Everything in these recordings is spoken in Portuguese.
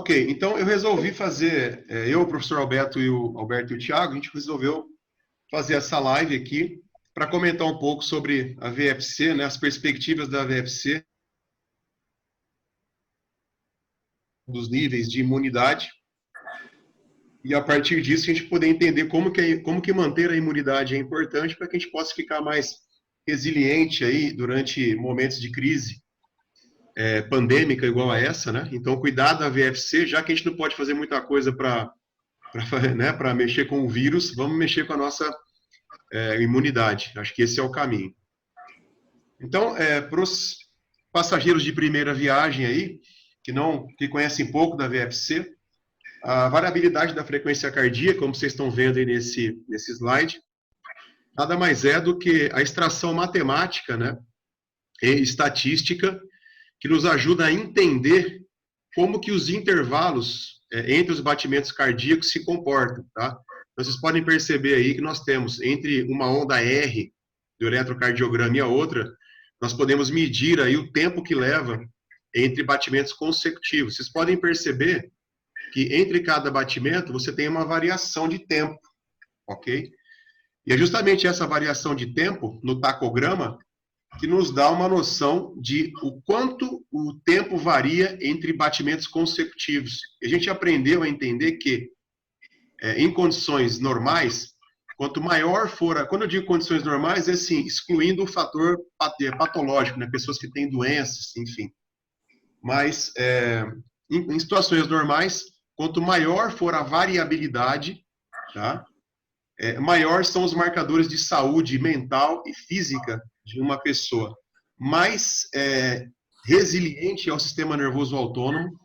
Ok, então eu resolvi fazer, eu, o professor Alberto e o Thiago, a gente resolveu fazer essa live aqui para comentar um pouco sobre a VFC, né, as perspectivas da VFC, dos níveis de imunidade, e a partir disso a gente poder entender como que manter a imunidade é importante para que a gente possa ficar mais resiliente aí durante momentos de crise pandêmica igual a essa, né? Então, cuidar da VFC, já que a gente não pode fazer muita coisa para né, mexer com o vírus, vamos mexer com a nossa imunidade. Acho que esse é o caminho. Então, para os passageiros de primeira viagem aí, que conhecem pouco da VFC, a variabilidade da frequência cardíaca, como vocês estão vendo aí nesse slide, nada mais é do que a extração matemática, né, e estatística que nos ajuda a entender como que os intervalos entre os batimentos cardíacos se comportam, tá? Então, vocês podem perceber aí que nós temos entre uma onda R do eletrocardiograma e a outra, nós podemos medir aí o tempo que leva entre batimentos consecutivos. Vocês podem perceber que entre cada batimento você tem uma variação de tempo, ok? E é justamente essa variação de tempo no tacograma que nos dá uma noção de o quanto o tempo varia entre batimentos consecutivos. A gente aprendeu a entender que, em condições normais, quanto maior for quando eu digo condições normais, é assim, excluindo o fator patológico, né, pessoas que têm doenças, enfim. Mas, em situações normais, quanto maior for a variabilidade, tá, maior são os marcadores de saúde mental e física de uma pessoa. Mais resiliente é o sistema nervoso autônomo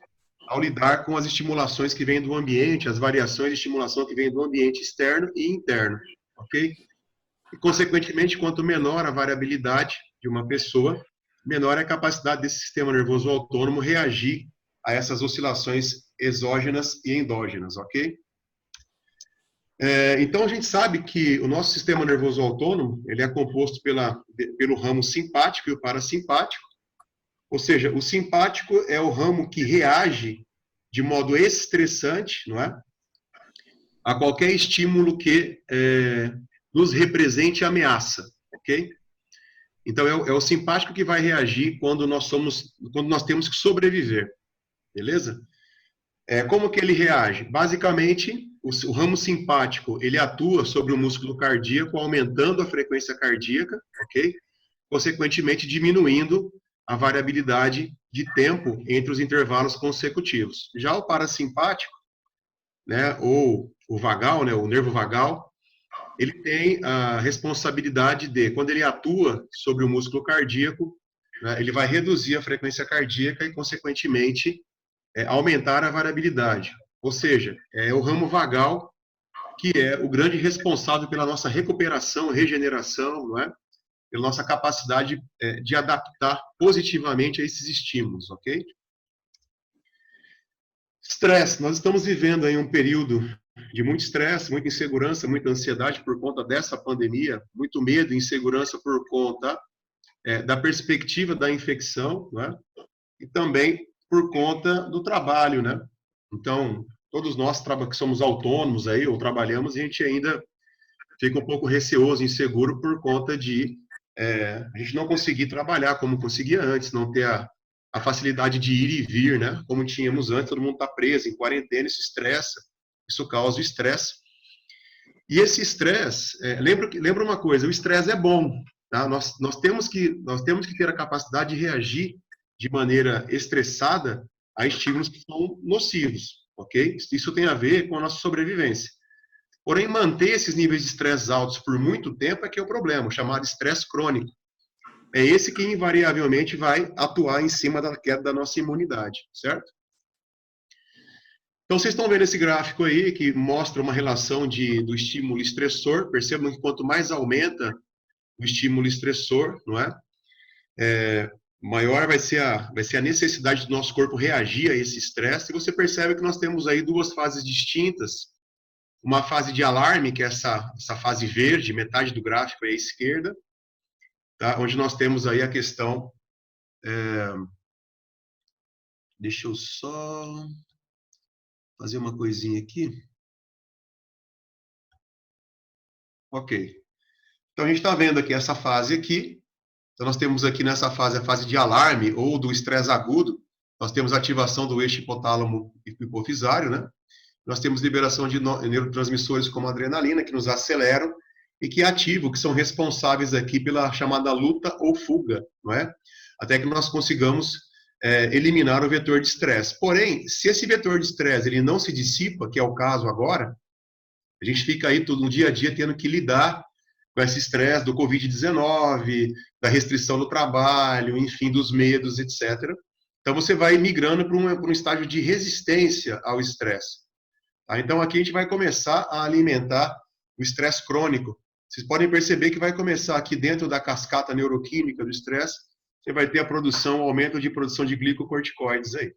ao lidar com as estimulações que vêm do ambiente, as variações de estimulação que vêm do ambiente externo e interno, ok? E, consequentemente, quanto menor a variabilidade de uma pessoa, menor é a capacidade desse sistema nervoso autônomo reagir a essas oscilações exógenas e endógenas, ok? Então, a gente sabe que o nosso sistema nervoso autônomo ele é composto pelo ramo simpático e o parasimpático, ou seja, o simpático é o ramo que reage de modo estressante, não é? A qualquer estímulo que nos represente ameaça, ok? Então, é o simpático que vai reagir quando nós temos que sobreviver, beleza? Como que ele reage? Basicamente, o ramo simpático, ele atua sobre o músculo cardíaco, aumentando a frequência cardíaca, ok? Consequentemente, diminuindo a variabilidade de tempo entre os intervalos consecutivos. Já o parasimpático, né, ou o vagal, né, o nervo vagal, ele tem a responsabilidade de, quando ele atua sobre o músculo cardíaco, né, ele vai reduzir a frequência cardíaca e, consequentemente, aumentar a variabilidade. Ou seja, é o ramo vagal que é o grande responsável pela nossa recuperação, regeneração, não é? Pela nossa capacidade de adaptar positivamente a esses estímulos, ok? Estresse. Nós estamos vivendo aí um período de muito estresse, muita insegurança, muita ansiedade por conta dessa pandemia, muito medo e insegurança por conta da perspectiva da infecção, né? E também por conta do trabalho, né? Então, todos nós que somos autônomos aí, ou trabalhamos, a gente ainda fica um pouco receoso, inseguro por conta de a gente não conseguir trabalhar como conseguia antes, não ter a facilidade de ir e vir, né? Como tínhamos antes, todo mundo está preso, em quarentena, isso estressa, isso causa o estresse. E esse estresse, lembra uma coisa, o estresse é bom, tá? Nós temos que ter a capacidade de reagir de maneira estressada a estímulos que são nocivos, ok? Isso tem a ver com a nossa sobrevivência. Porém, manter esses níveis de estresse altos por muito tempo é que é o problema, o chamado estresse crônico. É esse que invariavelmente vai atuar em cima da queda da nossa imunidade, certo? Então, vocês estão vendo esse gráfico aí que mostra uma relação do estímulo estressor. Percebam que quanto mais aumenta o estímulo estressor, não é? Maior vai ser a necessidade do nosso corpo reagir a esse estresse. E você percebe que nós temos aí duas fases distintas. Uma fase de alarme, que é essa fase verde, metade do gráfico é à esquerda, tá? Onde nós temos aí a questão... deixa eu só... fazer uma coisinha aqui. Ok. Então, a gente está vendo aqui essa fase aqui. Então, nós temos aqui nessa fase a fase de alarme ou do estresse agudo. Nós temos ativação do eixo hipotálamo hipofisário, né? Nós temos liberação de neurotransmissores como adrenalina, que nos aceleram e que ativam, que são responsáveis aqui pela chamada luta ou fuga, não é? Até que nós consigamos eliminar o vetor de estresse. Porém, se esse vetor de estresse ele não se dissipa, que é o caso agora, a gente fica aí todo no dia a dia tendo que lidar com esse estresse do Covid-19, da restrição do trabalho, enfim, dos medos, etc. Então, você vai migrando para um estágio de resistência ao estresse. Tá? Então, aqui a gente vai começar a alimentar o estresse crônico. Vocês podem perceber que vai começar aqui dentro da cascata neuroquímica do estresse, você vai ter a produção, o aumento de produção de glicocorticoides aí.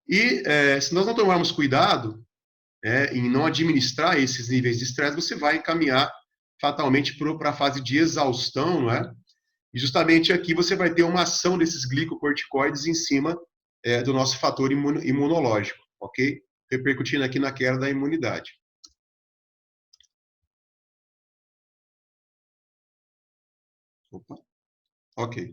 E se nós não tomarmos cuidado em não administrar esses níveis de estresse, você vai encaminhar fatalmente para a fase de exaustão, não é? E justamente aqui você vai ter uma ação desses glicocorticoides em cima do nosso fator imunológico, ok? Repercutindo aqui na queda da imunidade. Opa. Ok.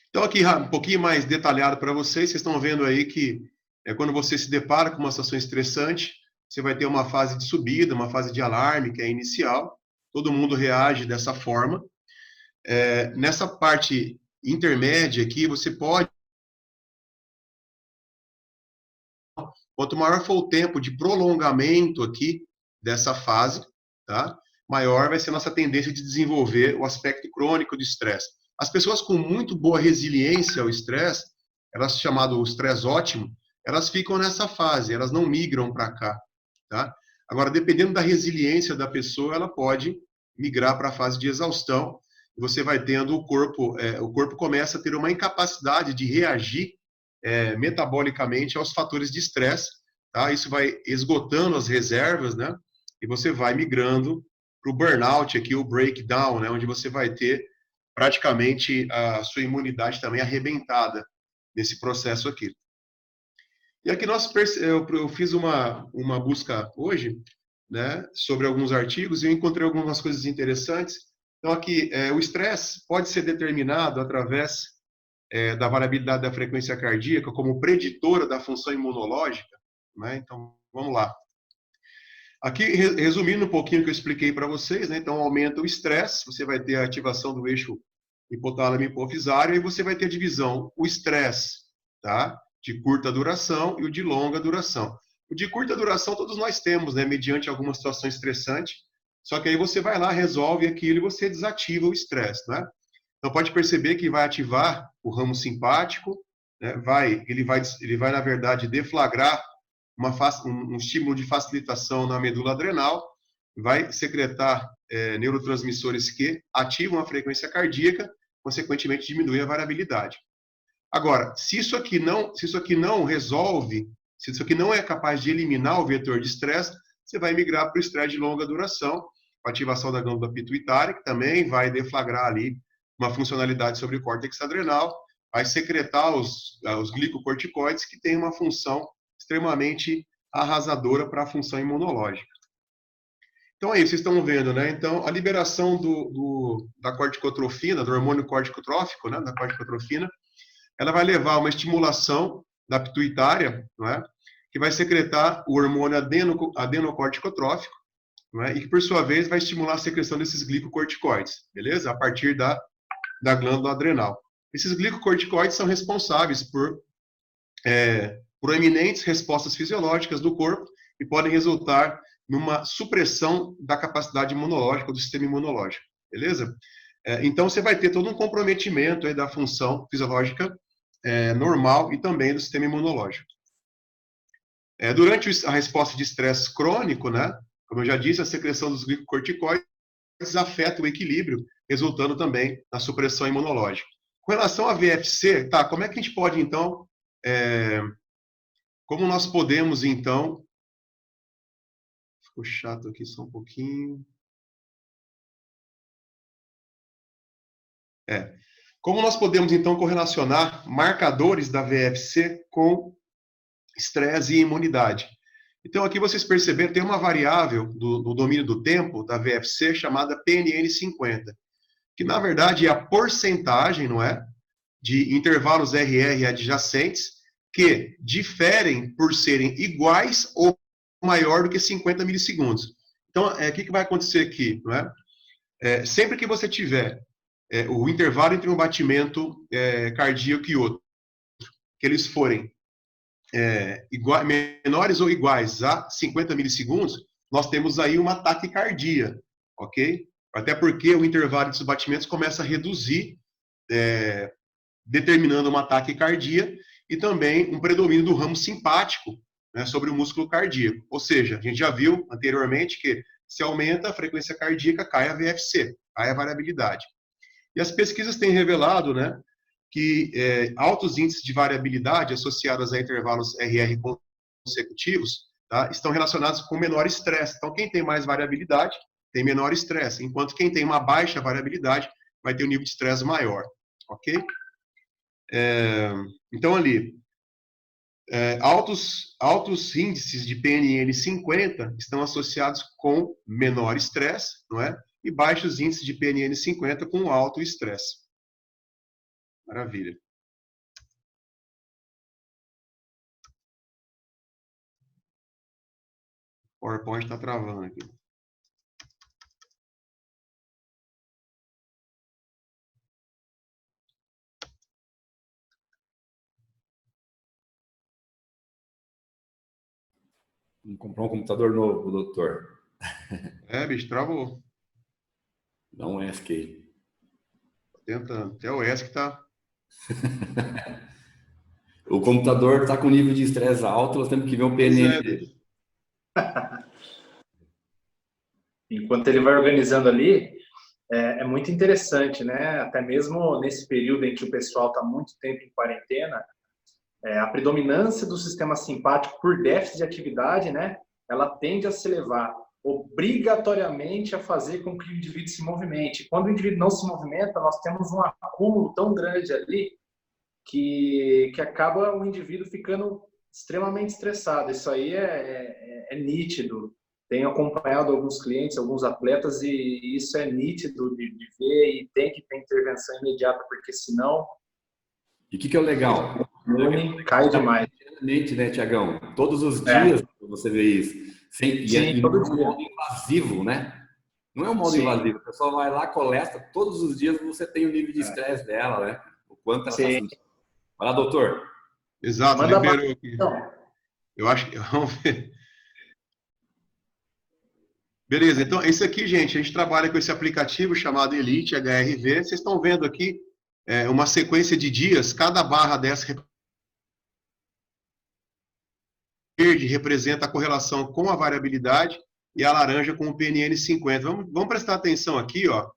Então, aqui um pouquinho mais detalhado para vocês estão vendo aí que quando você se depara com uma situação estressante, você vai ter uma fase de subida, uma fase de alarme, que é inicial, todo mundo reage dessa forma. Nessa parte intermédia aqui, você pode, quanto maior for o tempo de prolongamento aqui dessa fase, tá? Maior vai ser a nossa tendência de desenvolver o aspecto crônico do estresse. As pessoas com muito boa resiliência ao estresse, elas chamado estresse ótimo, elas ficam nessa fase, elas não migram para cá, tá? Agora, dependendo da resiliência da pessoa, ela pode migrar para a fase de exaustão. Você vai tendo o corpo começa a ter uma incapacidade de reagir metabolicamente aos fatores de estresse, tá? Isso vai esgotando as reservas, né? E você vai migrando para o burnout aqui, o breakdown, né? Onde você vai ter praticamente a sua imunidade também arrebentada nesse processo aqui. E aqui eu fiz uma busca hoje, né? Sobre alguns artigos e eu encontrei algumas coisas interessantes. Então aqui, o estresse pode ser determinado através da variabilidade da frequência cardíaca como preditora da função imunológica, né? Então, vamos lá. Aqui, resumindo um pouquinho o que eu expliquei para vocês, né? Então, aumenta o estresse, você vai ter a ativação do eixo hipotálamo hipofisário e você vai ter a divisão, o estresse, tá? De curta duração e o de longa duração. O de curta duração todos nós temos, né? Mediante alguma situação estressante, só que aí você vai lá, resolve aquilo e você desativa o estresse, né? Então, pode perceber que vai ativar o ramo simpático, né? Ele vai, na verdade, deflagrar um estímulo de facilitação na medula adrenal, vai secretar neurotransmissores que ativam a frequência cardíaca, consequentemente diminui a variabilidade. Agora, se isso aqui não resolve, se isso aqui não é capaz de eliminar o vetor de estresse, você vai migrar para o estresse de longa duração, com a ativação da glândula pituitária, que também vai deflagrar ali uma funcionalidade sobre o córtex adrenal, vai secretar os glicocorticoides, que tem uma função extremamente arrasadora para a função imunológica. Então aí, vocês estão vendo, né? Então, a liberação da corticotrofina, do hormônio corticotrófico, né? Da corticotrofina, ela vai levar a uma estimulação da pituitária, não é? Que vai secretar o hormônio adenocorticotrófico, não é? E que, por sua vez, vai estimular a secreção desses glicocorticoides, beleza? A partir da glândula adrenal. Esses glicocorticoides são responsáveis por proeminentes respostas fisiológicas do corpo e podem resultar numa supressão da capacidade imunológica, do sistema imunológico, beleza? Então, você vai ter todo um comprometimento aí da função fisiológica normal e também do sistema imunológico. Durante a resposta de estresse crônico, né, como eu já disse, a secreção dos glicocorticoides afeta o equilíbrio, resultando também na supressão imunológica. Com relação à VFC, tá, como é que a gente pode, então, como nós podemos, então... Ficou chato aqui só um pouquinho. Como nós podemos, então, correlacionar marcadores da VFC com estresse e imunidade? Então, aqui vocês perceberam, tem uma variável do domínio do tempo, da VFC, chamada PNN50, que, na verdade, é a porcentagem, não é, de intervalos RR adjacentes que diferem por serem iguais ou maior do que 50 milissegundos. Então, o que vai acontecer aqui? Não é? Sempre que você tiver o intervalo entre um batimento cardíaco e outro, que eles forem menores ou iguais a 50 milissegundos, nós temos aí uma taquicardia, ok? Até porque o intervalo dos batimentos começa a reduzir, determinando uma taquicardia e também um predomínio do ramo simpático, né, sobre o músculo cardíaco. Ou seja, a gente já viu anteriormente que se aumenta a frequência cardíaca, cai a VFC, cai a variabilidade. E as pesquisas têm revelado, né, que altos índices de variabilidade associados a intervalos RR consecutivos, tá, estão relacionados com menor estresse. Então, quem tem mais variabilidade tem menor estresse, enquanto quem tem uma baixa variabilidade vai ter um nível de estresse maior, ok? Então, ali, altos índices de PNN 50 estão associados com menor estresse, não é? E baixos índices de PNN 50 com alto estresse. Maravilha. O PowerPoint está travando aqui. Vamos comprar um computador novo, doutor. Bicho, travou. Dá um ESC aí. Tô tentando. Até o ESC tá... O computador está com nível de estresse alto, nós temos que ver o PNN dele. Enquanto ele vai organizando ali, é muito interessante, né? Até mesmo nesse período em que o pessoal está muito tempo em quarentena, a predominância do sistema simpático por déficit de atividade, né? Ela tende a se levar obrigatoriamente a fazer com que o indivíduo se movimente. Quando o indivíduo não se movimenta, nós temos um acúmulo tão grande ali que acaba o indivíduo ficando extremamente estressado. Isso aí é nítido. Tenho acompanhado alguns clientes, alguns atletas, e isso é nítido de ver, e tem que ter intervenção imediata, porque senão... E o que é o legal? Cai demais. Né, Tiagão? Todos os dias você vê isso. Sim, todo dia. Não é um modo invasivo, né? Não é um modo invasivo. A pessoa vai lá, coleta, todos os dias você tem o nível de estresse dela, né? O quanto ela está sentindo. Vai lá, doutor. Exato, liberou aqui. Eu acho que... Vamos ver. Beleza, então esse aqui, gente, a gente trabalha com esse aplicativo chamado Elite HRV. Vocês estão vendo aqui uma sequência de dias, cada barra dessa verde representa a correlação com a variabilidade e a laranja com o PNN 50. Vamos prestar atenção aqui, ó,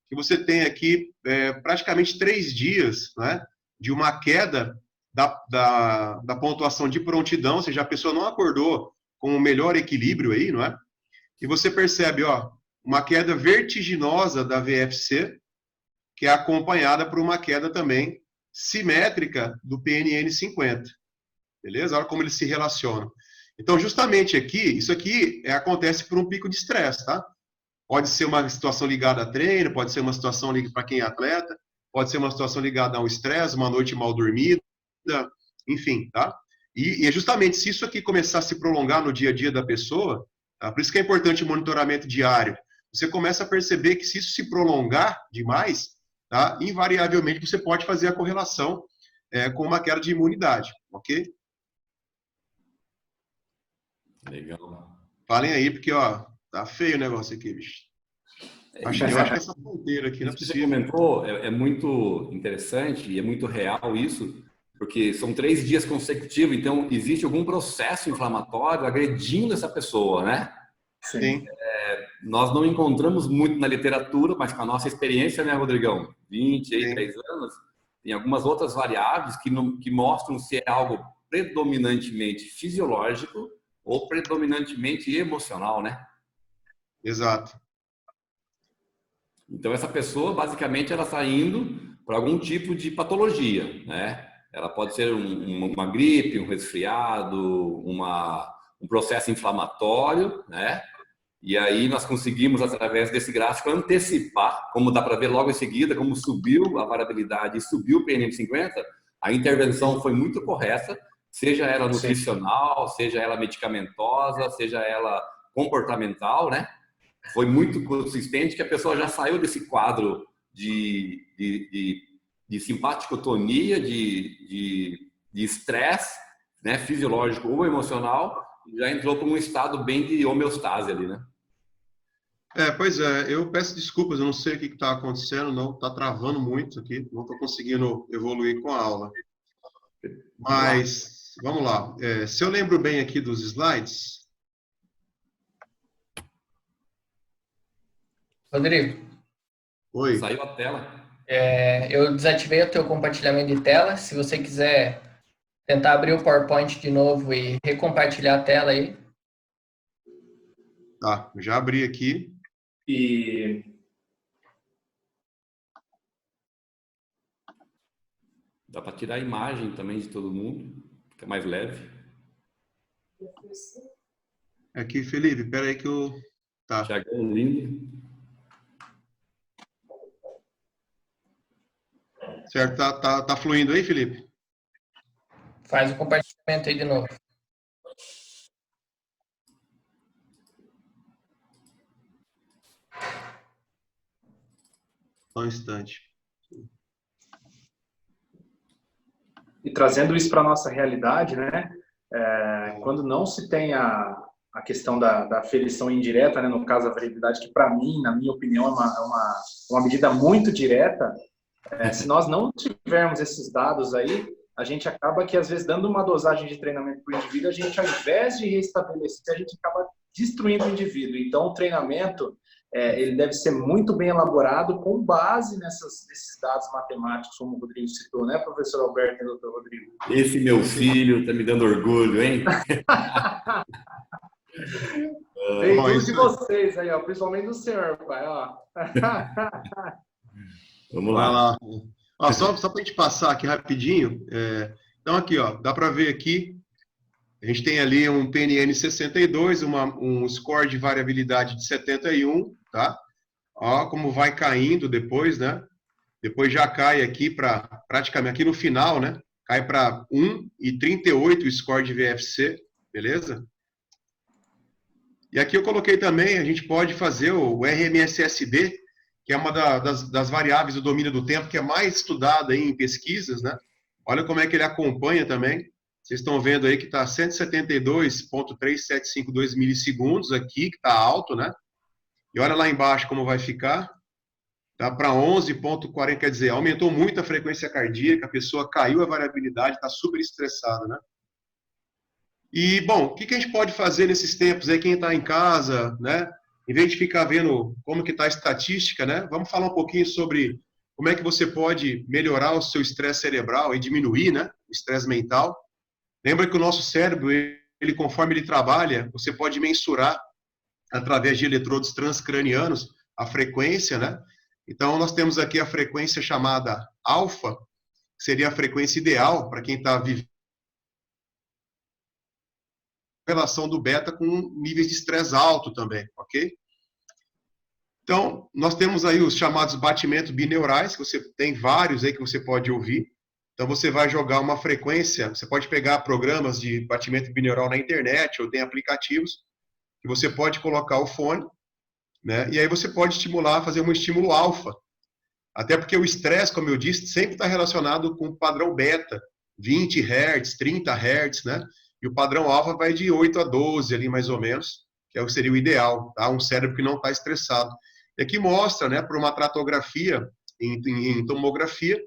que você tem aqui praticamente 3 dias, né, de uma queda da pontuação de prontidão, ou seja, a pessoa não acordou com o melhor equilíbrio aí, não é? E você percebe, ó, uma queda vertiginosa da VFC, que é acompanhada por uma queda também simétrica do PNN 50. Beleza? Olha como eles se relacionam. Então, justamente aqui, isso aqui acontece por um pico de estresse, tá? Pode ser uma situação ligada a treino, pode ser uma situação ligada para quem é atleta, pode ser uma situação ligada a um estresse, uma noite mal dormida, enfim, tá? E é justamente se isso aqui começar a se prolongar no dia a dia da pessoa, tá? Por isso que é importante o monitoramento diário. Você começa a perceber que se isso se prolongar demais, tá? Invariavelmente você pode fazer a correlação com uma queda de imunidade, ok? Legal. Falem aí, porque, ó, tá feio o negócio aqui, bicho. Eu acho que essa fronteira aqui não é Isso que você possível. comentou é muito interessante e é muito real isso, porque são 3 dias consecutivos, então existe algum processo inflamatório agredindo essa pessoa, né? Sim. Nós não encontramos muito na literatura, mas com a nossa experiência, né, Rodrigão? 23 anos, tem algumas outras variáveis que mostram se é algo predominantemente fisiológico ou predominantemente emocional, né? Exato. Então, essa pessoa, basicamente, ela está indo para algum tipo de patologia, né? Ela pode ser uma gripe, um resfriado, um processo inflamatório, né? E aí nós conseguimos, através desse gráfico, antecipar, como dá para ver logo em seguida, como subiu a variabilidade e subiu o PNM50, a intervenção foi muito correta, seja ela nutricional, seja ela medicamentosa, seja ela comportamental, né? Foi muito consistente que a pessoa já saiu desse quadro de simpaticotonia, de estresse, né, fisiológico ou emocional, já entrou para um estado bem de homeostase ali, né? Pois é, eu peço desculpas, eu não sei o que está acontecendo, não, está travando muito aqui, não estou conseguindo evoluir com a aula. Mas, vamos lá. Se eu lembro bem aqui dos slides... Rodrigo. Oi. Saiu a tela. Eu desativei o teu compartilhamento de tela. Se você quiser tentar abrir o PowerPoint de novo e recompartilhar a tela aí. Tá, já abri aqui. E dá para tirar a imagem também de todo mundo, fica mais leve. Aqui, Felipe, espera aí que eu... Tá. Thiagão lindo. Certo, tá fluindo aí, Felipe? Faz o compartilhamento aí de novo. Só um instante. E trazendo isso para a nossa realidade, né? Quando não se tem a questão da aferição indireta, né? No caso, a variabilidade, que para mim, na minha opinião, é uma medida muito direta. Se nós não tivermos esses dados aí, a gente acaba que, às vezes, dando uma dosagem de treinamento para o indivíduo, a gente, ao invés de restabelecer, a gente acaba destruindo o indivíduo. Então, o treinamento, ele deve ser muito bem elaborado com base nesses dados matemáticos, como o Rodrigo citou, né, professor Alberto e doutor Rodrigo? Esse meu filho tá me dando orgulho, hein? Tem tudo de vocês aí, ó, principalmente do senhor, pai, ó. Vamos Vai lá. lá. Só para a gente passar aqui rapidinho. Então, aqui, ó, dá para ver aqui, a gente tem ali um PNN 62, um score de variabilidade de 71, tá? Ó, como vai caindo depois, né? Depois já cai aqui para, praticamente, aqui no final, né? Cai para 1,38 o score de VFC, beleza? E aqui eu coloquei também, a gente pode fazer o RMSSD, que é uma das variáveis do domínio do tempo, que é mais estudada aí em pesquisas, né? Olha como é que ele acompanha também. Vocês estão vendo aí que está 172,3752 milissegundos aqui, que está alto, né? E olha lá embaixo como vai ficar. Tá para 11,40, quer dizer, aumentou muito a frequência cardíaca, a pessoa caiu a variabilidade, está super estressada, né? E, bom, o que a gente pode fazer nesses tempos aí, quem está em casa, né? Em vez de ficar vendo como que está a estatística, né? Vamos falar um pouquinho sobre como é que você pode melhorar o seu estresse cerebral e diminuir, né? O estresse mental. Lembra que o nosso cérebro, ele conforme ele trabalha, você pode mensurar através de eletrodos transcranianos a frequência, né? Então, nós temos aqui a frequência chamada alfa, que seria a frequência ideal para quem está vivendo relação do beta com níveis de estresse alto também, ok? Então, nós temos aí os chamados batimentos bineurais, que você tem vários aí que você pode ouvir. Então, você vai jogar uma frequência, você pode pegar programas de batimento bineural na internet, ou tem aplicativos, que você pode colocar o fone, né? E aí você pode estimular, fazer um estímulo alfa. Até porque o estresse, como eu disse, sempre está relacionado com o padrão beta, 20 Hz, 30 Hz, né? E o padrão alfa vai de 8 a 12 ali, mais ou menos, que seria o ideal, tá? Um cérebro que não está estressado. E aqui mostra, né, para uma tratografia em tomografia,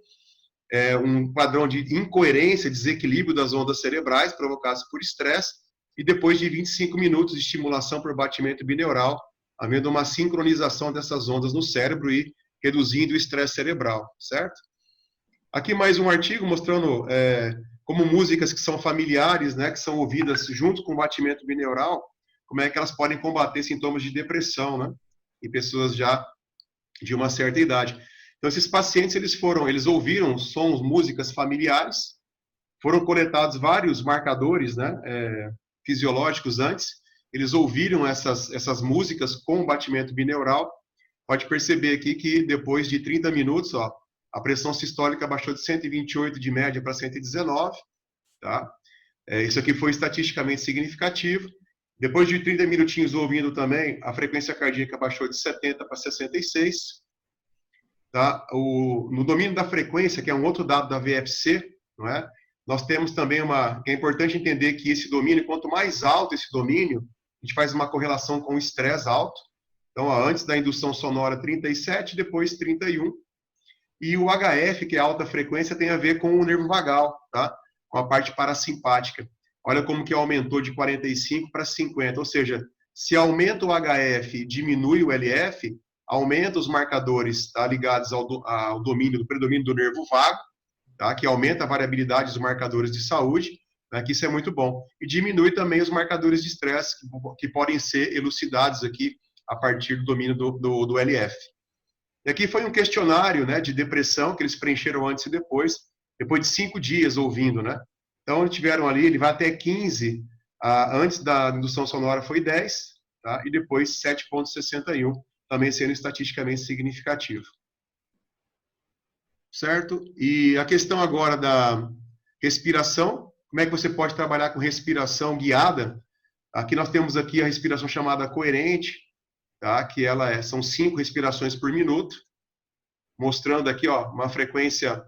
um padrão de incoerência, desequilíbrio das ondas cerebrais provocadas por estresse, e depois de 25 minutos de estimulação por batimento bineural, havendo uma sincronização dessas ondas no cérebro e reduzindo o estresse cerebral, certo? Aqui mais um artigo mostrando como músicas que são familiares, né, que são ouvidas junto com o batimento bineural, como é que elas podem combater sintomas de depressão, né, em pessoas já de uma certa idade. Então, esses pacientes, eles ouviram sons, músicas familiares, foram coletados vários marcadores, né, fisiológicos antes, eles ouviram essas músicas com batimento bineural. Pode perceber aqui que depois de 30 minutos, ó, a pressão sistólica baixou de 128 de média para 119, tá? Isso aqui foi estatisticamente significativo. Depois de 30 minutinhos ouvindo também, a frequência cardíaca baixou de 70 para 66. Tá? No domínio da frequência, que é um outro dado da VFC, não é? Nós temos também que é importante entender que esse domínio, quanto mais alto esse domínio, a gente faz uma correlação com o estresse alto. Então, ó, antes da indução sonora 37, depois 31. E o HF, que é alta frequência, tem a ver com o nervo vagal, tá? Com a parte parasimpática. Olha como que aumentou de 45 para 50, ou seja, se aumenta o HF, diminui o LF, aumenta os marcadores, tá, ligados ao domínio, do predomínio do nervo vago, tá, que aumenta a variabilidade dos marcadores de saúde, né, que isso é muito bom. E diminui também os marcadores de estresse, que podem ser elucidados aqui a partir do domínio do LF. E aqui foi um questionário, né, de depressão, que eles preencheram antes e depois de 5 dias ouvindo, né? Então, tiveram ali, ele vai até 15, antes da indução sonora foi 10, tá? E depois 7,61, também sendo estatisticamente significativo. Certo? E a questão agora da respiração, como é que você pode trabalhar com respiração guiada? Aqui nós temos aqui a respiração chamada coerente, tá? Que são 5 respirações por minuto, mostrando aqui, ó, uma frequência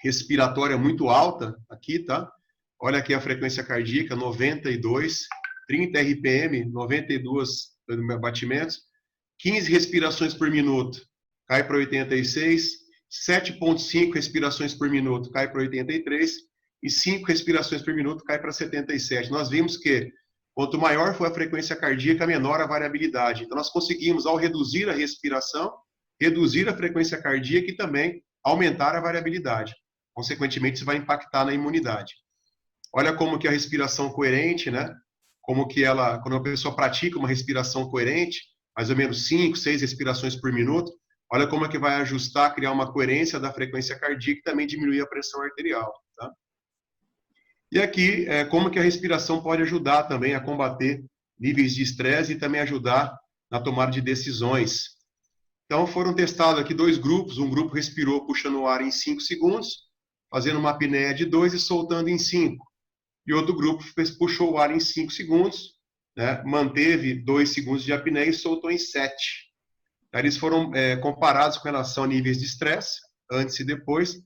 respiratória muito alta aqui, tá? Olha aqui a frequência cardíaca, 92, 30 RPM, 92 batimentos, 15 respirações por minuto, cai para 86, 7,5 respirações por minuto, cai para 83, e 5 respirações por minuto, cai para 77. Nós vimos que quanto maior for a frequência cardíaca, menor a variabilidade. Então, nós conseguimos, ao reduzir a respiração, reduzir a frequência cardíaca e também aumentar a variabilidade. Consequentemente, isso vai impactar na imunidade. Olha como que a respiração coerente, né? Como que quando a pessoa pratica uma respiração coerente, mais ou menos 5, 6 respirações por minuto, olha como é que vai ajustar, criar uma coerência da frequência cardíaca e também diminuir a pressão arterial, tá? E aqui, como que a respiração pode ajudar também a combater níveis de estresse e também ajudar na tomada de decisões. Então, foram testados aqui 2 grupos. Um grupo respirou puxando o ar em 5 segundos, fazendo uma apneia de 2 e soltando em 5. E outro grupo puxou o ar em 5 segundos, né, manteve 2 segundos de apneia e soltou em 7. Eles foram comparados com relação a níveis de estresse, antes e depois.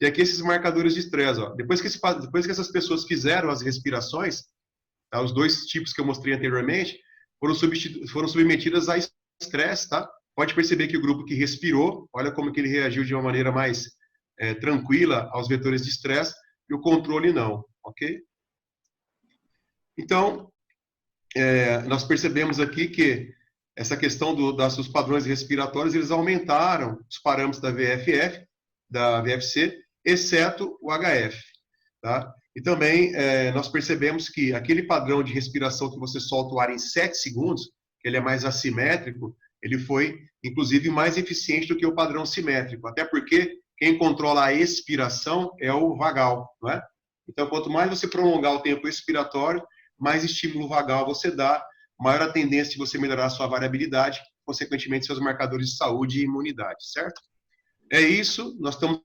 E aqui esses marcadores de estresse. Depois que essas pessoas fizeram as respirações, tá, os 2 tipos que eu mostrei anteriormente, foram submetidas a estresse. Tá? Pode perceber que o grupo que respirou, olha como que ele reagiu de uma maneira mais tranquila aos vetores de estresse, e o controle não. Ok? Então, nós percebemos aqui que essa questão dos padrões respiratórios, eles aumentaram os parâmetros da VFC, exceto o HF. Tá? E também nós percebemos que aquele padrão de respiração que você solta o ar em 7 segundos, que ele é mais assimétrico, ele foi, inclusive, mais eficiente do que o padrão simétrico. Até porque quem controla a expiração é o vagal, não é? Então, quanto mais você prolongar o tempo expiratório, mais estímulo vagal você dá, maior a tendência de você melhorar a sua variabilidade, consequentemente, seus marcadores de saúde e imunidade, certo? É isso, nós estamos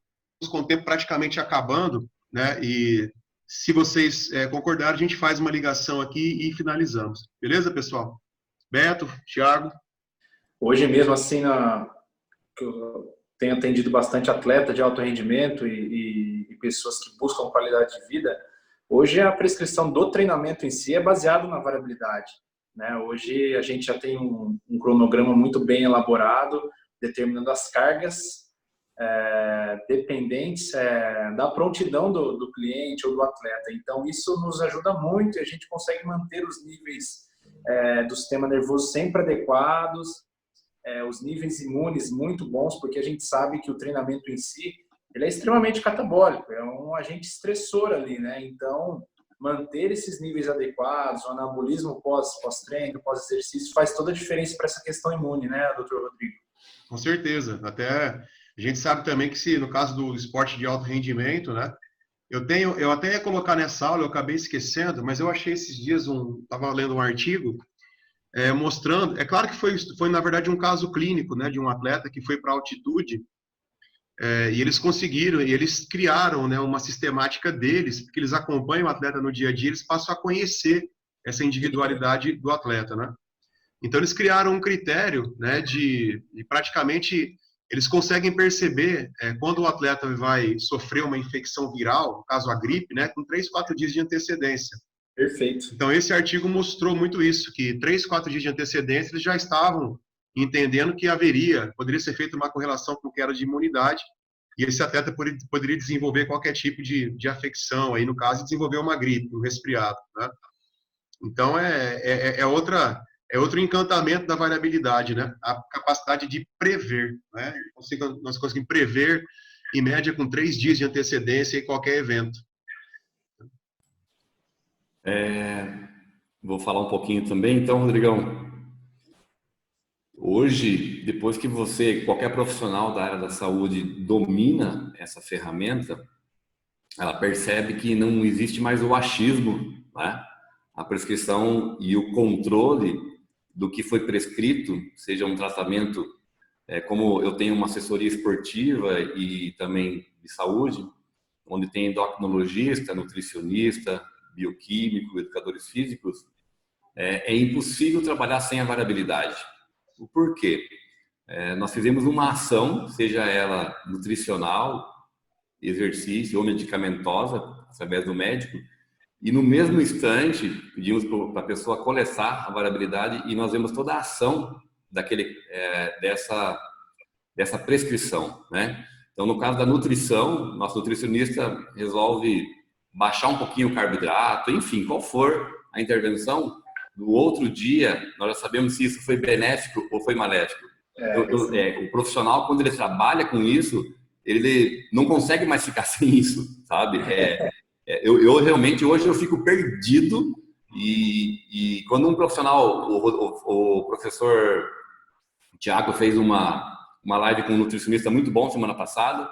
com o tempo praticamente acabando, né? E se vocês concordarem, a gente faz uma ligação aqui e finalizamos. Beleza, pessoal? Beto, Thiago? Hoje mesmo, assim, que eu tenho atendido bastante atleta de alto rendimento e pessoas que buscam qualidade de vida, hoje a prescrição do treinamento em si é baseado na variabilidade, né? Hoje a gente já tem um cronograma muito bem elaborado, determinando as cargas dependentes da prontidão do cliente ou do atleta. Então, isso nos ajuda muito e a gente consegue manter os níveis do sistema nervoso sempre adequados, os níveis imunes muito bons, porque a gente sabe que o treinamento em si ele é extremamente catabólico, é um agente estressor ali, né? Então, manter esses níveis adequados, o anabolismo pós-treino, pós-exercício, faz toda a diferença para essa questão imune, né, doutor Rodrigo? Com certeza. Até a gente sabe também que, no caso do esporte de alto rendimento, né, Eu até ia colocar nessa aula, eu acabei esquecendo, mas eu achei esses dias estava lendo um artigo mostrando, é claro que foi na verdade um caso clínico, né, de um atleta que foi para altitude, e eles conseguiram, e eles criaram, né, uma sistemática deles, porque eles acompanham o atleta no dia a dia, eles passam a conhecer essa individualidade do atleta, né? Então eles criaram um critério, né, de praticamente eles conseguem perceber quando o atleta vai sofrer uma infecção viral, no caso a gripe, né, com 3, 4 dias de antecedência. Perfeito. Então esse artigo mostrou muito isso, que 3, 4 dias de antecedência eles já estavam entendendo que poderia ser feita uma correlação com o que era de imunidade, e esse atleta poderia desenvolver qualquer tipo de afecção, aí no caso desenvolver uma gripe, um resfriado, né? Então é outro encantamento da variabilidade, né? A capacidade de prever, né? Nós conseguimos prever em média com 3 dias de antecedência em qualquer evento. Vou falar um pouquinho também, então, Rodrigão. Hoje, depois que qualquer profissional da área da saúde domina essa ferramenta, ela percebe que não existe mais o achismo, né? A prescrição e o controle do que foi prescrito, seja um tratamento, como eu tenho uma assessoria esportiva e também de saúde, onde tem endocrinologista, nutricionista, bioquímico, educadores físicos, é impossível trabalhar sem a variabilidade. O porquê? Nós fizemos uma ação, seja ela nutricional, exercício ou medicamentosa, através do médico, e no mesmo instante pedimos para a pessoa coletar a variabilidade e nós vemos toda a ação dessa prescrição, né? Então, no caso da nutrição, nosso nutricionista resolve baixar um pouquinho o carboidrato, enfim, qual for a intervenção, no outro dia nós já sabemos se isso foi benéfico ou foi maléfico. O profissional, quando ele trabalha com isso, ele não consegue mais ficar sem isso, sabe? Eu realmente, hoje eu fico perdido e quando um profissional, o professor Tiago fez uma live com um nutricionista muito bom semana passada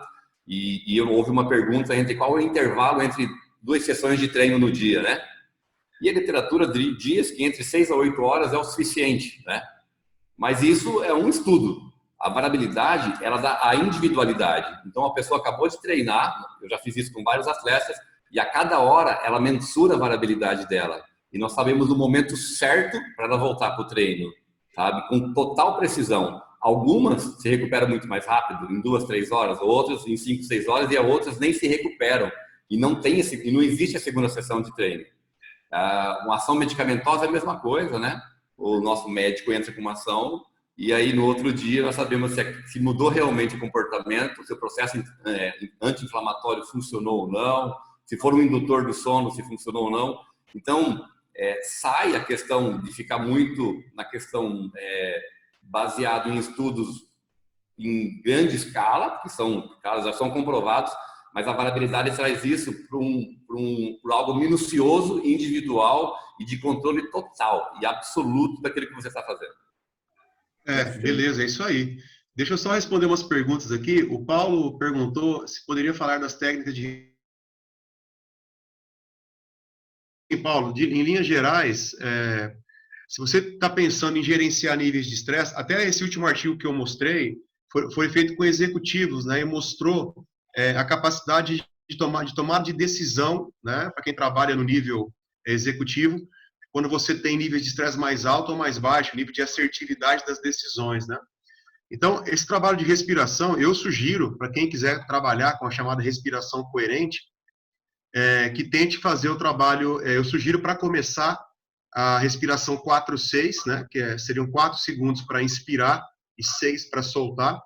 e houve uma pergunta entre qual é o intervalo entre 2 sessões de treino no dia, né? E a literatura diz que entre 6 a 8 horas é o suficiente, né? Mas isso é um estudo. A variabilidade, ela dá a individualidade. Então, a pessoa acabou de treinar, eu já fiz isso com vários atletas, e a cada hora ela mensura a variabilidade dela. E nós sabemos o momento certo para ela voltar para o treino, sabe? Com total precisão. Algumas se recuperam muito mais rápido, em 2, 3 horas, outras em 5, 6 horas, e as outras nem se recuperam. E não existe a segunda sessão de treino. Uma ação medicamentosa é a mesma coisa, né? O nosso médico entra com uma ação e aí no outro dia nós sabemos se mudou realmente o comportamento, se o processo anti-inflamatório funcionou ou não, se for um indutor do sono, se funcionou ou não. Então, sai a questão de ficar muito na questão baseado em estudos em grande escala, que já são comprovados, mas a variabilidade traz isso para algo minucioso, individual e de controle total e absoluto daquilo que você está fazendo. Beleza, é isso aí. Deixa eu só responder umas perguntas aqui. O Paulo perguntou se poderia falar das técnicas de... Paulo, em linhas gerais, se você está pensando em gerenciar níveis de estresse, até esse último artigo que eu mostrei foi feito com executivos, né, e mostrou a capacidade de tomar de decisão, né, para quem trabalha no nível executivo, quando você tem níveis de estresse mais alto ou mais baixo, nível de assertividade das decisões, né? Então, esse trabalho de respiração, eu sugiro, para quem quiser trabalhar com a chamada respiração coerente, que tente fazer o trabalho, eu sugiro para começar a respiração 4-6, né, que seriam 4 segundos para inspirar e 6 para soltar.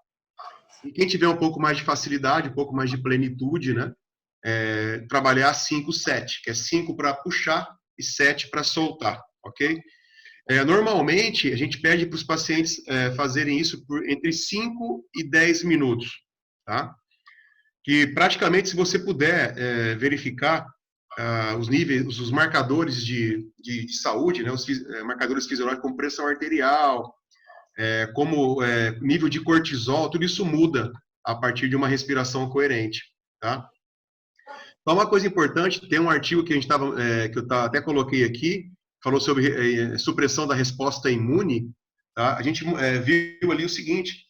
E quem tiver um pouco mais de facilidade, um pouco mais de plenitude, né, trabalhar 5-7, que é 5 para puxar e 7 para soltar, ok? Normalmente, a gente pede para os pacientes fazerem isso por entre 5 e 10 minutos, tá? Que praticamente, se você puder verificar os níveis, os marcadores de saúde, né, os marcadores fisiológicos como pressão arterial, como nível de cortisol, tudo isso muda a partir de uma respiração coerente, tá? Só uma coisa importante, tem um artigo que que eu até coloquei aqui, falou sobre supressão da resposta imune, tá? A gente viu ali o seguinte,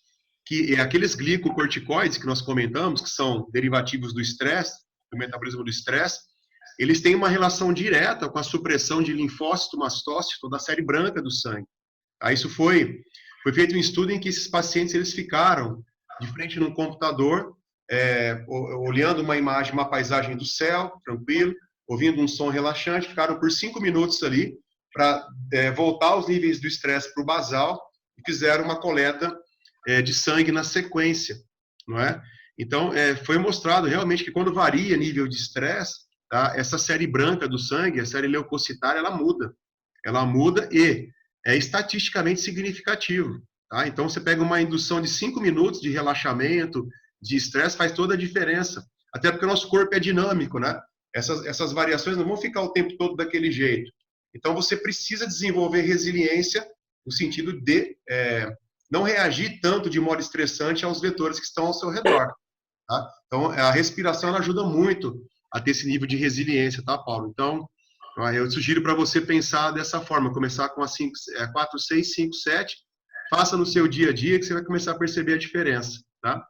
que aqueles glicocorticoides que nós comentamos, que são derivativos do estresse, do metabolismo do estresse, eles têm uma relação direta com a supressão de linfócito, mastócito da série branca do sangue. Tá? Isso foi feito um estudo em que esses pacientes eles ficaram de frente num computador, olhando uma imagem, uma paisagem do céu, tranquilo, ouvindo um som relaxante, ficaram por 5 minutos ali para voltar os níveis do estresse para o basal e fizeram uma coleta de sangue na sequência, não é? Então, foi mostrado realmente que quando varia nível de estresse, tá, essa série branca do sangue, a série leucocitária, ela muda e é estatisticamente significativo, tá? Então, você pega uma indução de 5 minutos de relaxamento, de estresse, faz toda a diferença, até porque o nosso corpo é dinâmico, né? Essas variações não vão ficar o tempo todo daquele jeito. Então, você precisa desenvolver resiliência no sentido de não reagir tanto de modo estressante aos vetores que estão ao seu redor. Tá? Então, a respiração ela ajuda muito a ter esse nível de resiliência, tá, Paulo? Então, eu sugiro para você pensar dessa forma, começar com a 4, 6, 5, 7, faça no seu dia a dia que você vai começar a perceber a diferença, tá?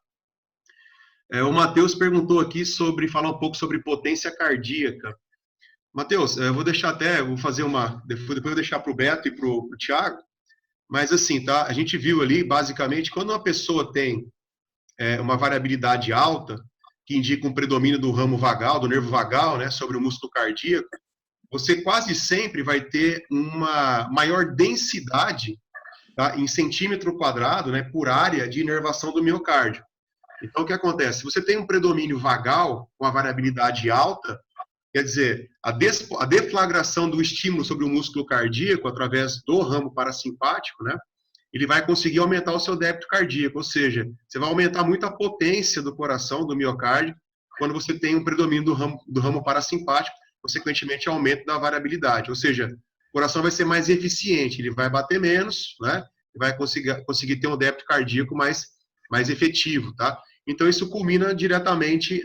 O Matheus perguntou aqui falar um pouco sobre potência cardíaca. Matheus, eu vou deixar vou fazer depois eu vou deixar para o Beto e para o Thiago, mas assim, tá? A gente viu ali, basicamente, quando uma pessoa tem uma variabilidade alta, que indica um predomínio do ramo vagal, do nervo vagal, né, sobre o músculo cardíaco, você quase sempre vai ter uma maior densidade, tá, em centímetro quadrado, né, por área de inervação do miocárdio. Então, o que acontece? Se você tem um predomínio vagal com a variabilidade alta, quer dizer, a deflagração do estímulo sobre o músculo cardíaco através do ramo parasimpático, né, ele vai conseguir aumentar o seu débito cardíaco, ou seja, você vai aumentar muito a potência do coração, do miocárdio, quando você tem um predomínio do ramo parasimpático, consequentemente aumento da variabilidade, ou seja, o coração vai ser mais eficiente, ele vai bater menos, né, e vai conseguir ter um débito cardíaco mais efetivo, tá? Então, isso culmina diretamente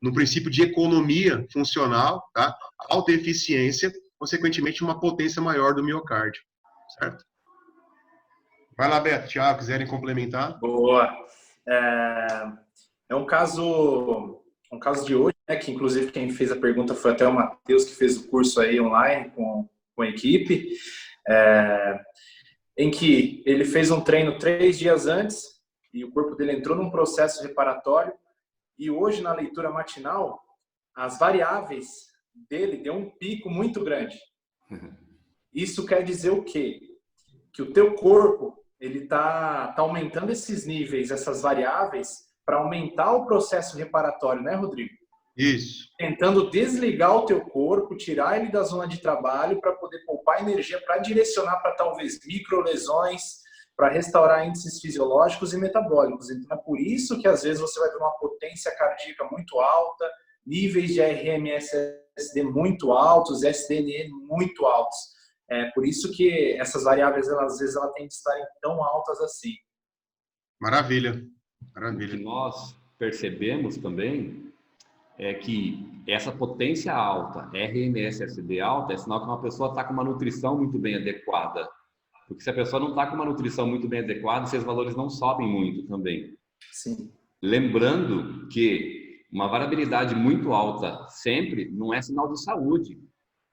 no princípio de economia funcional, tá? Alta eficiência, consequentemente uma potência maior do miocárdio, certo? Vai lá, Beto, Thiago, quiserem complementar? Boa. É um caso de hoje, né, que inclusive quem fez a pergunta foi até o Matheus, que fez o curso aí online com a equipe, em que ele fez um treino 3 dias antes e o corpo dele entrou num processo reparatório e hoje na leitura matinal as variáveis dele deu um pico muito grande. Isso quer dizer o quê? Que o teu corpo ele tá aumentando esses níveis, essas variáveis, para aumentar o processo reparatório, né, Rodrigo? Isso. Tentando desligar o teu corpo, tirar ele da zona de trabalho para poder poupar energia, para direcionar para talvez microlesões, para restaurar índices fisiológicos e metabólicos. Então, é por isso que às vezes você vai ter uma potência cardíaca muito alta, níveis de RMSSD muito altos, SDNE muito altos. É por isso que essas variáveis, às vezes, ela tem de estarem tão altas assim. Maravilha. O que nós percebemos também é que essa potência alta, RMSSD alta, é sinal que uma pessoa está com uma nutrição muito bem adequada. Porque se a pessoa não está com uma nutrição muito bem adequada, esses valores não sobem muito também. Sim. Lembrando que uma variabilidade muito alta sempre não é sinal de saúde.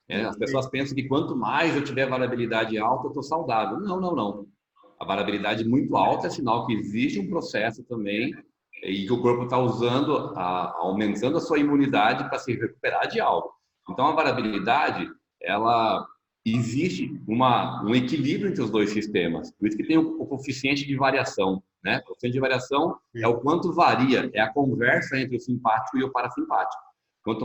As pessoas pensam que quanto mais eu tiver variabilidade alta, eu estou saudável. Não, não, não. A variabilidade muito alta é sinal que existe um processo também e que o corpo está aumentando a sua imunidade para se recuperar de algo. Então, a variabilidade, ela existe um equilíbrio entre os dois sistemas. Por isso que tem o coeficiente de variação, né? O coeficiente de variação é o quanto varia, é a conversa entre o simpático e o parasimpático. Quanto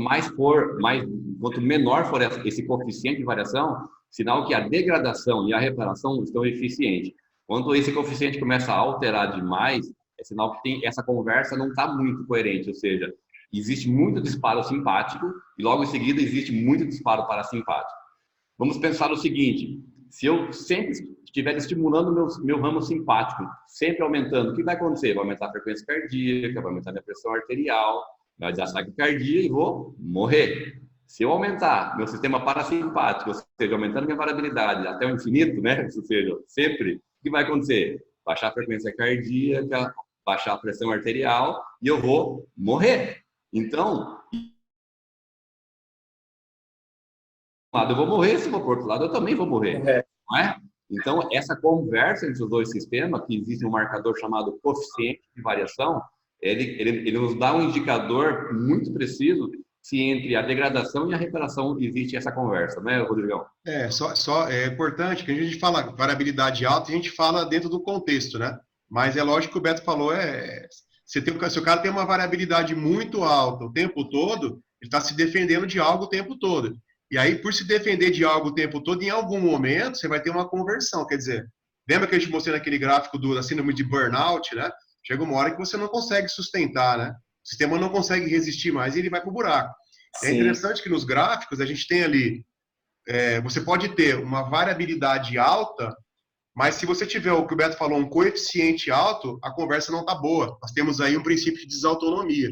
menor for esse coeficiente de variação, sinal que a degradação e a reparação estão eficientes. Quando esse coeficiente começa a alterar demais, é sinal que essa conversa não está muito coerente, ou seja, existe muito disparo simpático e logo em seguida existe muito disparo parasimpático. Vamos pensar o seguinte, se eu sempre estiver estimulando meu ramo simpático, sempre aumentando, o que vai acontecer? Vai aumentar a frequência cardíaca, vai aumentar a minha pressão arterial, vai dar taquicardia e vou morrer. Se eu aumentar meu sistema parasimpático, ou seja, aumentando minha variabilidade até o infinito, né? Ou seja, sempre, o que vai acontecer? Baixar a frequência cardíaca, baixar a pressão arterial e eu vou morrer. Então, lado eu vou morrer, se for por outro lado eu também vou morrer, não é? Então, essa conversa entre os dois sistemas, que existe um marcador chamado coeficiente de variação, ele nos dá um indicador muito preciso se entre a degradação e a recuperação existe essa conversa, né, Rodrigão? É importante que a gente fala variabilidade alta, a gente fala dentro do contexto, né? Mas é lógico que o Beto falou, se o cara tem uma variabilidade muito alta o tempo todo, ele está se defendendo de algo o tempo todo. E aí, por se defender de algo o tempo todo, em algum momento, você vai ter uma conversão. Quer dizer, lembra que a gente mostrou naquele gráfico da síndrome de burnout, né? Chega uma hora que você não consegue sustentar, né? O sistema não consegue resistir mais e ele vai para o buraco. Sim. É interessante que nos gráficos a gente tem ali, você pode ter uma variabilidade alta, mas se você tiver o que o Beto falou, um coeficiente alto, a conversa não está boa. Nós temos aí um princípio de desautonomia.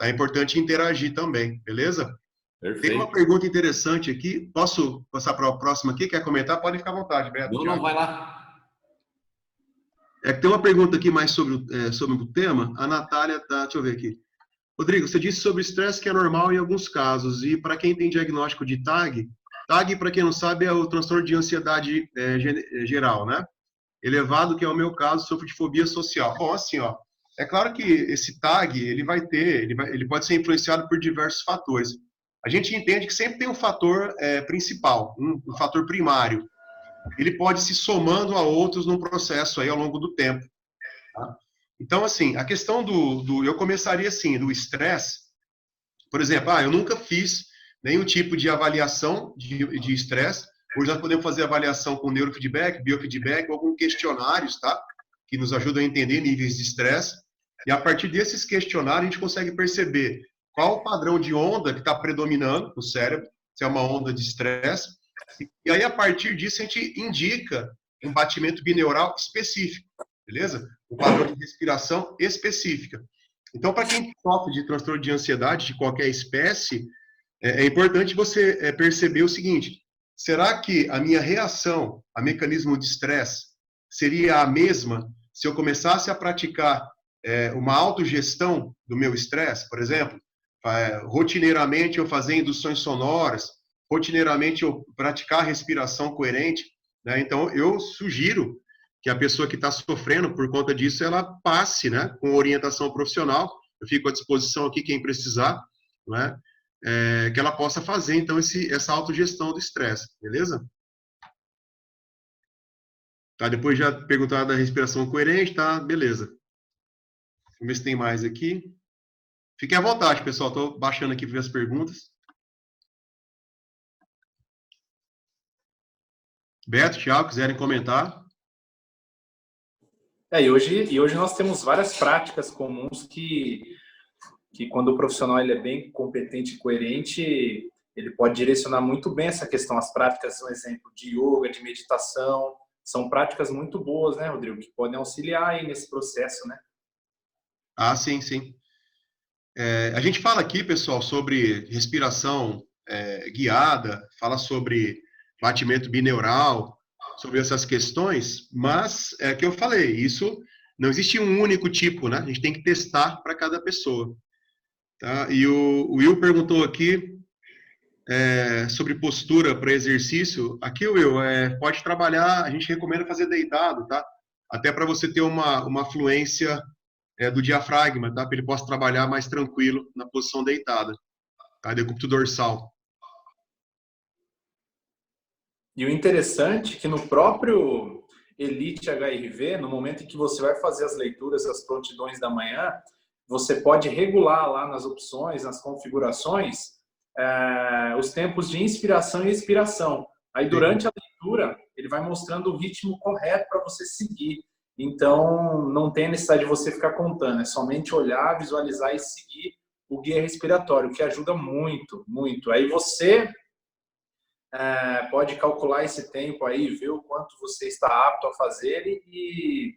É importante interagir também, beleza? Perfeito. Tem uma pergunta interessante aqui. Posso passar para a próxima aqui? Quer comentar? Pode ficar à vontade, Beto. Não, vai lá. Tem uma pergunta aqui mais sobre o tema. A Natália tá... Deixa eu ver aqui. Rodrigo, você disse sobre estresse que é normal em alguns casos. E para quem tem diagnóstico de TAG, para quem não sabe, é o transtorno de ansiedade geral, né? Elevado, que é o meu caso, sofro de fobia social. Bom, assim, ó, é claro que esse TAG, ele pode ser influenciado por diversos fatores. A gente entende que sempre tem um fator principal, um fator primário. Ele pode se somando a outros num processo aí ao longo do tempo. Tá? Então, assim, a questão eu começaria assim, do estresse. Por exemplo, eu nunca fiz nenhum tipo de avaliação de estresse. Hoje nós podemos fazer avaliação com neurofeedback, biofeedback ou com questionários, tá? Que nos ajudam a entender níveis de estresse. E a partir desses questionários a gente consegue perceber qual o padrão de onda que está predominando no cérebro, se é uma onda de estresse. E aí, a partir disso, a gente indica um batimento bineural específico, beleza? Um padrão de respiração específica. Então, para quem sofre de transtorno de ansiedade de qualquer espécie, é importante você perceber o seguinte: será que a minha reação a mecanismo de estresse seria a mesma se eu começasse a praticar uma autogestão do meu estresse, por exemplo? Rotineiramente eu fazer induções sonoras, rotineiramente eu praticar respiração coerente, né? Então eu sugiro que a pessoa que está sofrendo por conta disso, ela passe, né, com orientação profissional. Eu fico à disposição aqui, quem precisar, né, que ela possa fazer, então, essa autogestão do estresse, beleza? Tá, depois já perguntar da respiração coerente, tá? Beleza. Vamos ver se tem mais aqui. Fiquem à vontade, pessoal. Estou baixando aqui para ver as perguntas. Beto, Thiago, quiserem comentar? E hoje nós temos várias práticas comuns que quando o profissional ele é bem competente e coerente, ele pode direcionar muito bem essa questão. As práticas são exemplo de yoga, de meditação, são práticas muito boas, né, Rodrigo? Que podem auxiliar aí nesse processo, né? Ah, sim, sim. A gente fala aqui, pessoal, sobre respiração guiada, fala sobre batimento bineural, sobre essas questões, mas é que eu falei, isso não existe um único tipo, né? A gente tem que testar para cada pessoa. Tá? E o Will perguntou aqui sobre postura para exercício. Aqui, Will, pode trabalhar, a gente recomenda fazer deitado, tá? Até para você ter uma fluência do diafragma, tá? Para ele possa trabalhar mais tranquilo na posição deitada, tá? Decúbito dorsal. E o interessante é que no próprio Elite HRV, no momento em que você vai fazer as leituras, as prontidões da manhã, você pode regular lá nas opções, nas configurações, os tempos de inspiração e expiração. Aí, durante a leitura, ele vai mostrando o ritmo correto para você seguir. Então, não tem necessidade de você ficar contando, é somente olhar, visualizar e seguir o guia respiratório, que ajuda muito, muito. Aí você pode calcular esse tempo aí, ver o quanto você está apto a fazer e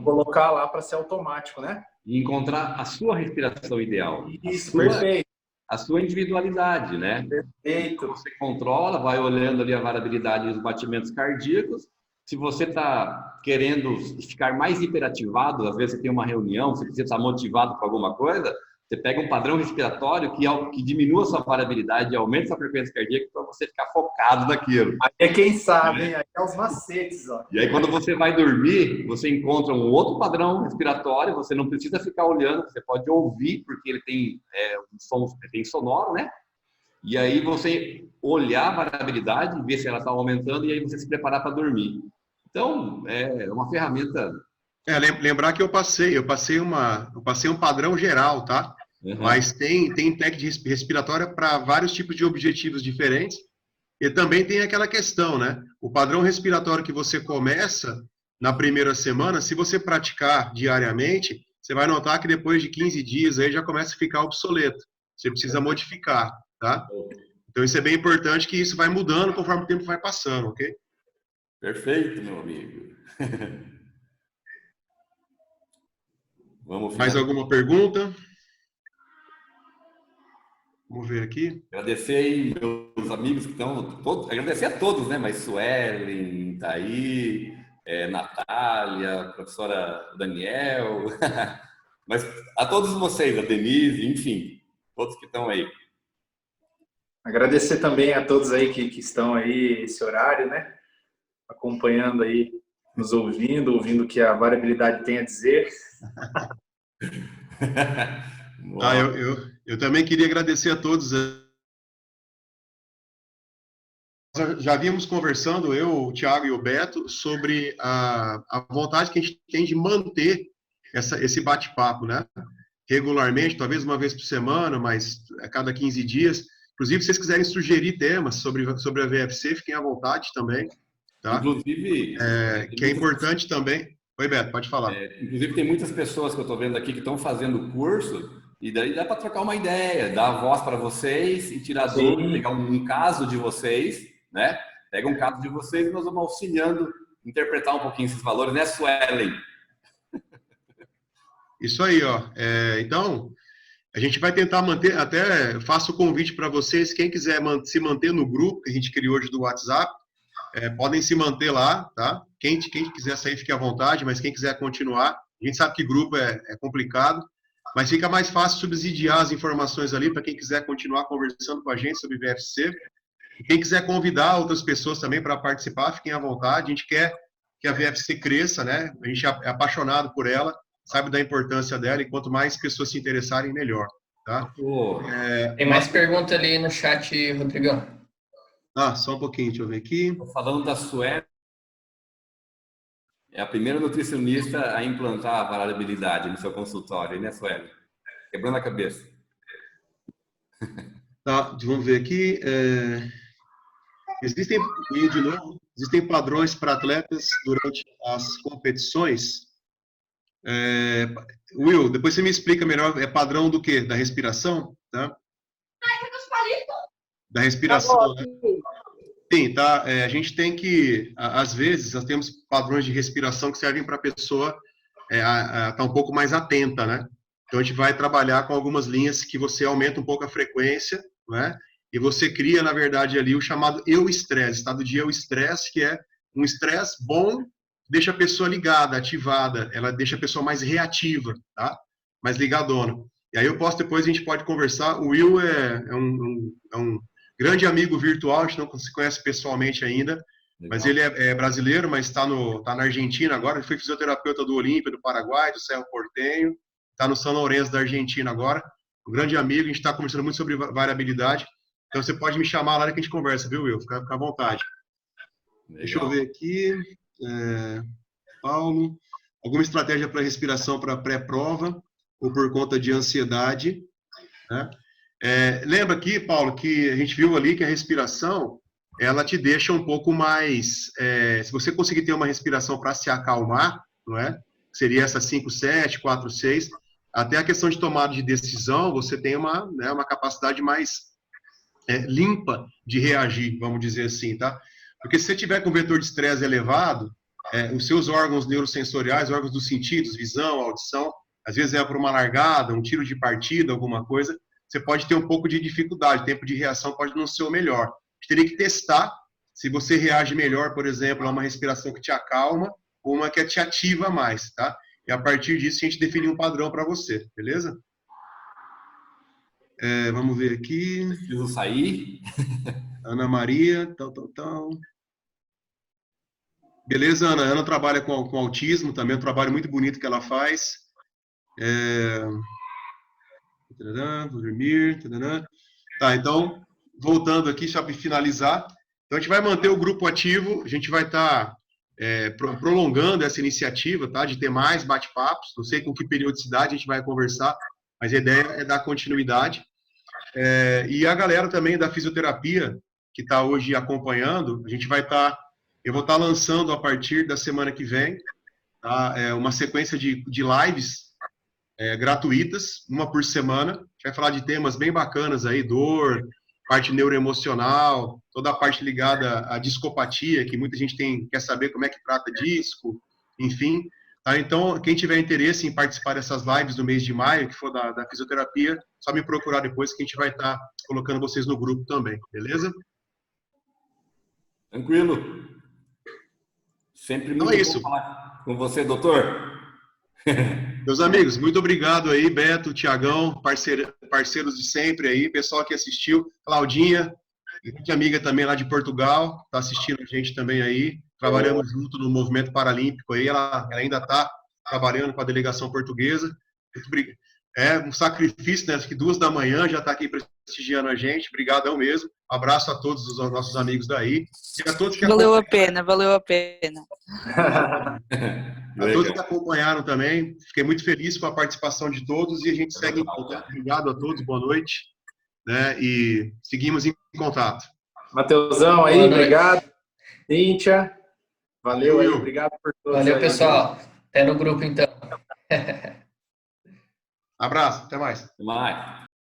colocar lá para ser automático, né? E encontrar a sua respiração ideal. Isso, perfeito. A sua individualidade, né? Perfeito. Você controla, vai olhando ali a variabilidade dos batimentos cardíacos. Se você está querendo ficar mais hiperativado, às vezes você tem uma reunião, você precisa estar motivado com alguma coisa, você pega um padrão respiratório que diminua a sua variabilidade e aumente a sua frequência cardíaca para você ficar focado naquilo. Aí é quem sabe, hein? Aí é os macetes, ó. E aí, quando você vai dormir, você encontra um outro padrão respiratório, você não precisa ficar olhando, você pode ouvir, porque ele tem tem sonoro, né? E aí você olhar a variabilidade, ver se ela está aumentando, e aí você se preparar para dormir. Então, é uma ferramenta... Lembrar que eu passei um padrão geral, tá? Uhum. Mas tem técnica respiratória para vários tipos de objetivos diferentes. E também tem aquela questão, né? O padrão respiratório que você começa na primeira semana, se você praticar diariamente, você vai notar que depois de 15 dias aí já começa a ficar obsoleto. Você precisa modificar, tá? Então isso é bem importante, que isso vai mudando conforme o tempo vai passando, ok? Perfeito, meu amigo. Vamos Mais alguma pergunta? Vamos ver aqui. Agradecer aí meus amigos que estão... agradecer a todos, né? Mas Suelen, Thaí, Natália, professora Daniel, mas a todos vocês, a Denise, enfim, todos que estão aí. Agradecer também a todos aí que estão aí esse horário, né? Acompanhando aí, nos ouvindo o que a variabilidade tem a dizer. Eu também queria agradecer a todos. Já vínhamos conversando, eu, o Thiago e o Beto, sobre a vontade que a gente tem de manter esse bate-papo, né? Regularmente, talvez uma vez por semana, mas a cada 15 dias. Inclusive, se vocês quiserem sugerir temas sobre a VFC, fiquem à vontade também. Tá? Inclusive... que é importante também... Oi, Beto, pode falar. Inclusive, tem muitas pessoas que eu estou vendo aqui que estão fazendo curso, e daí dá para trocar uma ideia, dar a voz para vocês e tirar dúvida, pegar um caso de vocês, né? Pega um caso de vocês e nós vamos auxiliando, interpretar um pouquinho esses valores, né, Suelen? Isso aí, ó. Então, a gente vai tentar manter, até faço o convite para vocês, quem quiser se manter no grupo que a gente criou hoje do WhatsApp, podem se manter lá, tá? Quem quiser sair, fique à vontade, mas quem quiser continuar, a gente sabe que grupo é complicado, mas fica mais fácil subsidiar as informações ali para quem quiser continuar conversando com a gente sobre VFC. Quem quiser convidar outras pessoas também para participar, fiquem à vontade. A gente quer que a VFC cresça, né? A gente é apaixonado por ela, sabe da importância dela, e quanto mais pessoas se interessarem, melhor, tá? Tem mais pergunta ali no chat, Rodrigão. Só um pouquinho, deixa eu ver aqui. Falando da Suelen, é a primeira nutricionista a implantar a variabilidade no seu consultório, né, Suelen? Quebrando a cabeça. Tá, vamos ver aqui. Existem padrões para atletas durante as competições? Will, depois você me explica melhor, padrão do quê? Da respiração? Tá? Da respiração, né? Sim, tá. A gente tem que, às vezes, nós temos padrões de respiração que servem para a pessoa estar um pouco mais atenta, né? Então, a gente vai trabalhar com algumas linhas que você aumenta um pouco a frequência, né? E você cria, na verdade, ali o chamado euestresse, estado de euestresse, que é um estresse bom, deixa a pessoa ligada, ativada, ela deixa a pessoa mais reativa, tá? Mais ligadona. E aí depois a gente pode conversar. O Will é um grande amigo virtual, a gente não se conhece pessoalmente ainda, legal. Mas ele é brasileiro, mas está na Argentina agora. Ele foi fisioterapeuta do Olímpia, do Paraguai, do Cerro Porteño, está no São Lourenço da Argentina agora. Um grande amigo, a gente está conversando muito sobre variabilidade. Então você pode me chamar lá que a gente conversa, viu, Will? Fica à vontade. Legal. Deixa eu ver aqui. Paulo, alguma estratégia para respiração para pré-prova ou por conta de ansiedade, né? Lembra aqui, Paulo, que a gente viu ali que a respiração, ela te deixa um pouco mais... se você conseguir ter uma respiração para se acalmar, não é? Seria essa 5-7, 4-6. Até a questão de tomada de decisão, você tem uma capacidade mais limpa de reagir, vamos dizer assim, tá? Porque se você tiver com vetor de estresse elevado, os seus órgãos neurosensoriais, órgãos dos sentidos, visão, audição, às vezes é por uma largada, um tiro de partida, alguma coisa, você pode ter um pouco de dificuldade, o tempo de reação pode não ser o melhor. A gente teria que testar se você reage melhor, por exemplo, a uma respiração que te acalma ou uma que te ativa mais, tá? E a partir disso a gente definir um padrão para você, beleza? Vamos ver aqui. Preciso sair. Ana Maria, tal. Beleza, Ana? A Ana trabalha com autismo também, um trabalho muito bonito que ela faz. Vou dormir. Tá, então, voltando aqui, só para finalizar. Então, a gente vai manter o grupo ativo, a gente vai estar prolongando essa iniciativa, tá? De ter mais bate-papos, não sei com que periodicidade a gente vai conversar, mas a ideia é dar continuidade. E a galera também da fisioterapia, que está hoje acompanhando, a gente vai estar... Eu vou estar lançando a partir da semana que vem, tá? Uma sequência de lives gratuitas, uma por semana. A gente vai falar de temas bem bacanas aí, dor, parte neuroemocional, toda a parte ligada à discopatia, que muita gente quer saber como é que trata disco, enfim. Tá? Então, quem tiver interesse em participar dessas lives no mês de maio, que for da fisioterapia, só me procurar depois que a gente vai estar colocando vocês no grupo também, beleza? Tranquilo. Sempre muito bom falar com você, doutor. Meus amigos, muito obrigado aí, Beto, Tiagão, parceiros de sempre aí, pessoal que assistiu, Claudinha, grande amiga também lá de Portugal, está assistindo a gente também aí, trabalhamos junto no movimento paralímpico aí, ela ainda está trabalhando com a delegação portuguesa. É um sacrifício, né? Acho que 2 da manhã já está aqui prestigiando a gente, obrigadão mesmo, abraço a todos os nossos amigos daí, e a todos que valeu a pena. A todos que acompanharam também, fiquei muito feliz com a participação de todos e a gente segue em contato. Obrigado a todos, boa noite, né? E seguimos em contato. Mateusão aí, obrigado. Cíntia, valeu aí, obrigado por todos. Valeu, pessoal. Até no grupo, então. Abraço, até mais. Até mais.